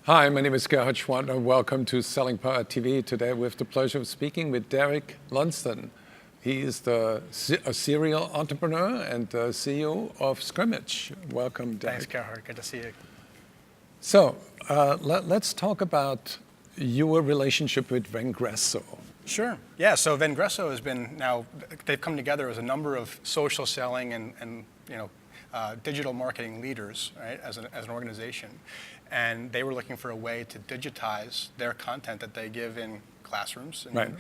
Hi, my name is Gerhard Schwantner. Welcome to Selling Power TV. Today we have the pleasure of speaking with Derek Lunsden. He is a serial entrepreneur and CEO of Scrimmage. Welcome, Derek. Thanks, Gerhard. Good to see you. So let's talk about your relationship with Vengreso. Sure. Yeah, so Vengreso has been they've come together as a number of social selling and digital marketing leaders, right, as an organization. And they were looking for a way to digitize their content that they give in classrooms and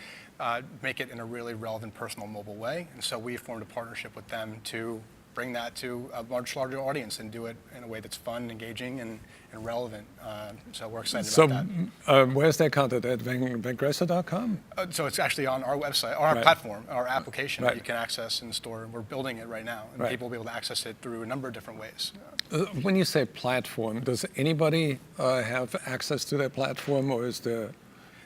make it in a really relevant, personal, mobile way. And so we formed a partnership with them to bring that to a much larger audience and do it in a way that's fun, engaging, and relevant. So we're excited about that. Where's that content? At Vengreso.com? So it's actually on our website, our platform, our application that you can access and store. We're building it right now, and people will be able to access it through a number of different ways. When you say platform, does anybody have access to that platform, or is there?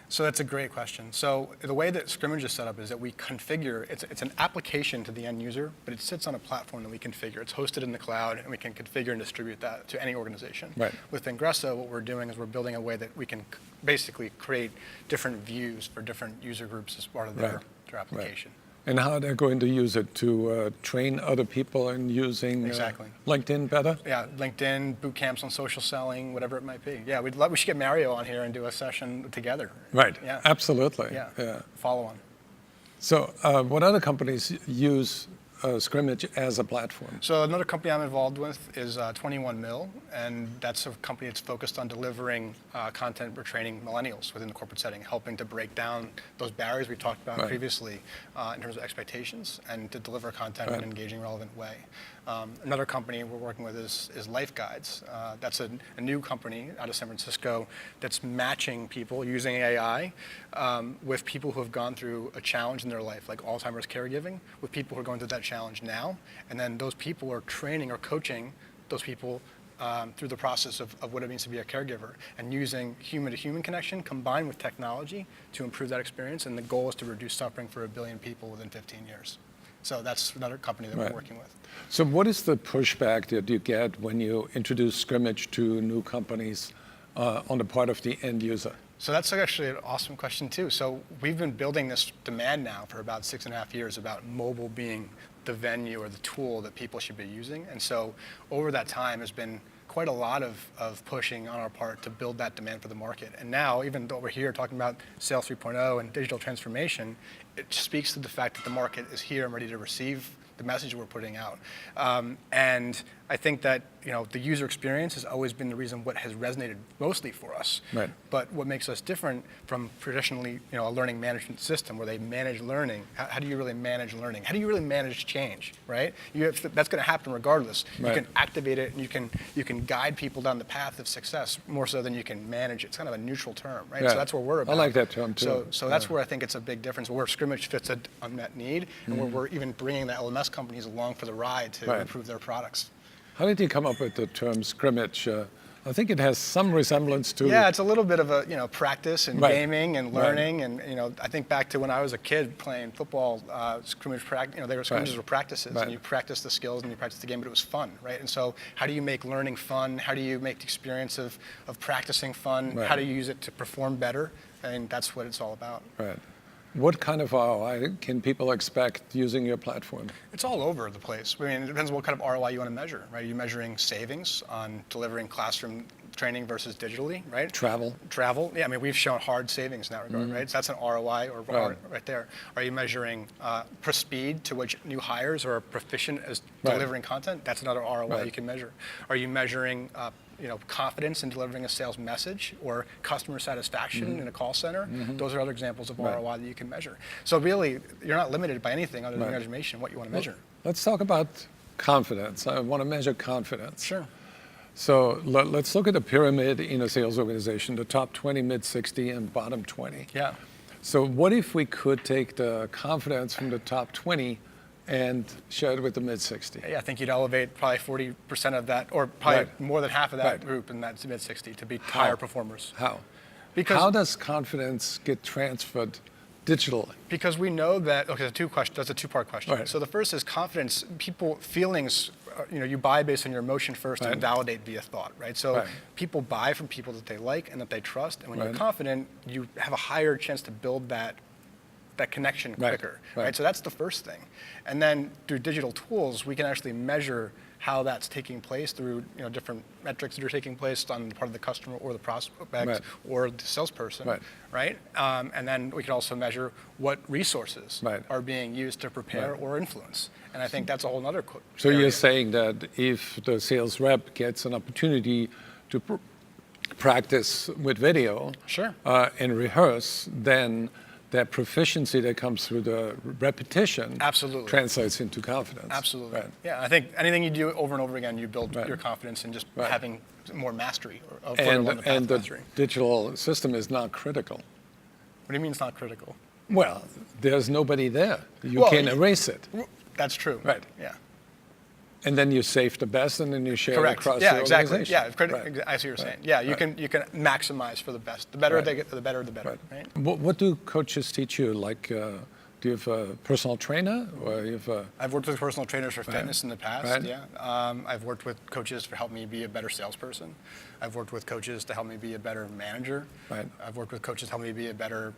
So that's a great question. So the way that Scrimmage is set up is that we configure, it's an application to the end user, but it sits on a platform that we configure. It's hosted in the cloud, and we can configure and distribute that to any organization. Right. With Vengreso, what we're doing is we're building a way that we can basically create different views for different user groups as part of their application. Right. And how they're going to use it to train other people in using LinkedIn better? Yeah, LinkedIn, boot camps on social selling, whatever it might be. Yeah, we should get Mario on here and do a session together. Right, yeah. Absolutely. Yeah, follow on. So what other companies use Scrimmage as a platform? So another company I'm involved with is 21 Mill, and that's a company that's focused on delivering content for training millennials within the corporate setting, helping to break down those barriers we talked about previously in terms of expectations and to deliver content in an engaging, relevant way. Another company we're working with is Life Guides. That's a new company out of San Francisco that's matching people using AI with people who have gone through a challenge in their life, like Alzheimer's caregiving, with people who are going through that challenge now. And then those people are training or coaching those people through the process of what it means to be a caregiver, and using human-to-human connection combined with technology to improve that experience. And the goal is to reduce suffering for 1 billion people within 15 years. So that's another company that we're working with. So what is the pushback that you get when you introduce Scrimmage to new companies on the part of the end user? So that's actually an awesome question too. So we've been building this demand now for about 6.5 years about mobile being the venue or the tool that people should be using. And so over that time has been quite a lot of pushing on our part to build that demand for the market. And now, even though we're here talking about Sales 3.0 and digital transformation, it speaks to the fact that the market is here and ready to receive the message we're putting out. And I think that the user experience has always been the reason what has resonated mostly for us. Right. But what makes us different from traditionally a learning management system where they manage learning, how do you really manage learning? How do you really manage change, right? That's going to happen regardless. Right. You can activate it and you can guide people down the path of success more so than you can manage it. It's kind of a neutral term, right? Yeah. So that's what we're about. I like that term too. So that's where I think it's a big difference, where Scrimmage fits an unmet need, and where we're even bringing the LMS companies along for the ride to improve their products. How did you come up with the term Scrimmage? I think it has some resemblance to... Yeah, it's a little bit of a practice and gaming and learning, and I think back to when I was a kid playing football, scrimmages were practices, and you practice the skills and you practice the game, but it was fun, right? And so how do you make learning fun? How do you make the experience of practicing fun? How do you use it to perform better? And that's what it's all about. Right. What kind of ROI can people expect using your platform? It's all over the place. I mean, it depends on what kind of ROI you want to measure, right? Are you measuring savings on delivering classroom training versus digitally, right? Travel. Yeah, I mean, we've shown hard savings in that regard, right? So that's an ROI right there. Are you measuring speed to which new hires are proficient as delivering content? That's another ROI you can measure. Are you measuring confidence in delivering a sales message or customer satisfaction in a call center? Those are other examples of ROI that you can measure. So really, you're not limited by anything other than measurement, what you want to measure. Let's talk about confidence. I want to measure confidence. Sure. So let's look at the pyramid in a sales organization, the top 20, mid 60, and bottom 20. Yeah. So what if we could take the confidence from the top 20 and share it with the mid-60? Yeah, I think you'd elevate probably 40% of that, or probably more than half of that group in that mid-60 to be higher performers. How? Because how does confidence get transferred digitally? Because we know that, that's a two-part question. Right. So the first is confidence. Feelings you buy based on your emotion first Right. and validate via thought, right? So Right. people buy from people that they like and that they trust, and when Right. you're confident, you have a higher chance to build that connection Right. quicker, Right. right? So that's the first thing. And then through digital tools, we can actually measure how that's taking place through different metrics that are taking place on the part of the customer or the prospect Right. or the salesperson, Right. right? And then we can also measure what resources Right. are being used to prepare Right. or influence. And I think that's a whole other So area. you're saying that if the sales rep gets an opportunity to practice with video Sure. And rehearse, then that proficiency that comes through the repetition Absolutely. translates into confidence. Absolutely. Right. Yeah, I think anything you do over and over again, you build Right. your confidence in just Right. having more mastery or further along the path And of the mastery. digital system is not critical. What do you mean it's not critical? Well, there's nobody there. You Well, can erase it. That's true. Right. Yeah. And then you save the best and then you share it Correct. across Yeah, the exactly. organization. Yeah, Right. I see what you're Right. saying. Yeah, you Right. can maximize for the best. The better Right. they get, the better, Right. right? What do coaches teach you? Like, do you have a personal trainer or you have a... I've worked with personal trainers for Right. fitness in the past. Right. Yeah. I've worked with coaches to help me be a better salesperson. I've worked with coaches to help me be a better manager. Right. I've worked with coaches to help me be a better,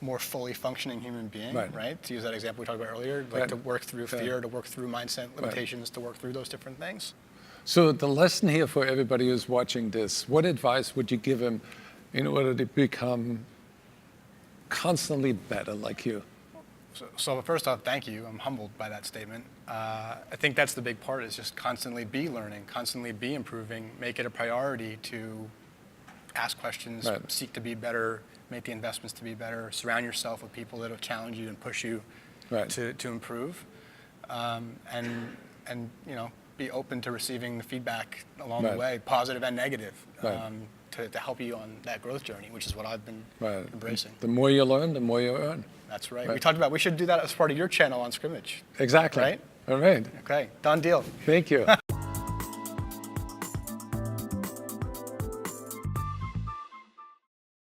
more fully functioning human being. Right. To use that example we talked about earlier, like Right. to work through Yeah. fear, to work through mindset limitations, to work through those different things. So the lesson here for everybody who's watching this, what advice would you give him in order to become constantly better like you? So first off, thank you. I'm humbled by that statement. I think that's the big part, is just constantly be learning, constantly be improving, make it a priority to ask questions, Right. seek to be better, make the investments to be better, surround yourself with people that will challenge you and push you Right. to improve, and be open to receiving the feedback along Right. the way, positive and negative, Right. to help you on that growth journey, which is what I've been Right. embracing. The more you learn, the more you earn. That's right. Right. We talked about we should do that as part of your channel on Scrimmage. Exactly. Right? All right. Okay, done deal. Thank you.